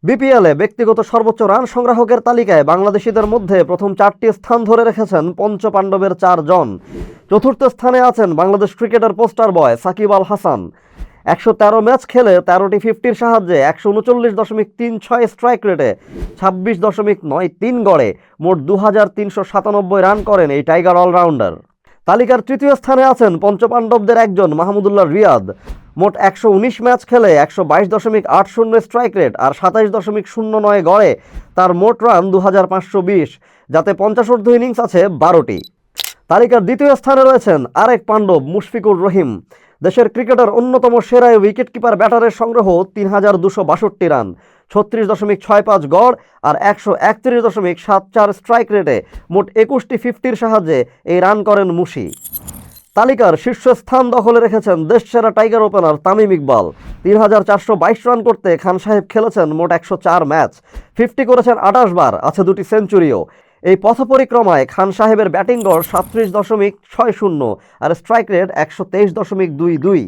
বিপিএলে ব্যক্তিগত সর্বোচ্চ রান সংগ্রাহকের তালিকায় বাংলাদেশিদের মধ্যে প্রথম 4টি স্থান ধরে রেখেছেন পঞ্চপাণ্ডবের 4 জন। চতুর্থ স্থানে আছেন বাংলাদেশ ক্রিকেটের পোস্টার বয় সাকিব আল হাসান। 113 ম্যাচ খেলে 13টি 50-র সাহায্যে 139.36 স্ট্রাইক রেটে 26.93 গড়ে মোট 2397 রান করেন এই টাইগার অলরাউন্ডার। তালিকার তৃতীয় স্থানে আছেন পঞ্চপাণ্ডবদের একজন মাহমুদুল্লাহ রিয়াদ। মোট 119 ম্যাচ খেলে 122.80 স্ট্রাইক রেট আর 27.09 গড়ে তার মোট রান 2520, যাতে 50 ইনিংস আছে 12টি। তালিকার দ্বিতীয় স্থানে রয়েছেন আরেক পাণ্ডব মুশফিকুর রহিম। দেশের ক্রিকেটার অন্যতম সেরা উইকেট কিপার ব্যাটারের সংগ্রহ 3262 রান, 36.65 গড় আর 131.74 স্ট্রাইক রেটে মোট 21টি 50-র সাহায্যে এই রান করেন মুশি। তালিকার শীর্ষস্থান দখলে রেখেছেন দেশসেরা tiger opener Tamim Iqbal. 3422 run করতে খান সাহেব খেলেছেন মোট 104 ম্যাচ, 50 করেছেন 28 বার, আছে 2টি সেঞ্চুরিও। এই পথ পরিক্রমায় খান সাহেবের ব্যাটিং গড় 37.60 আর স্ট্রাইক রেট 123.22।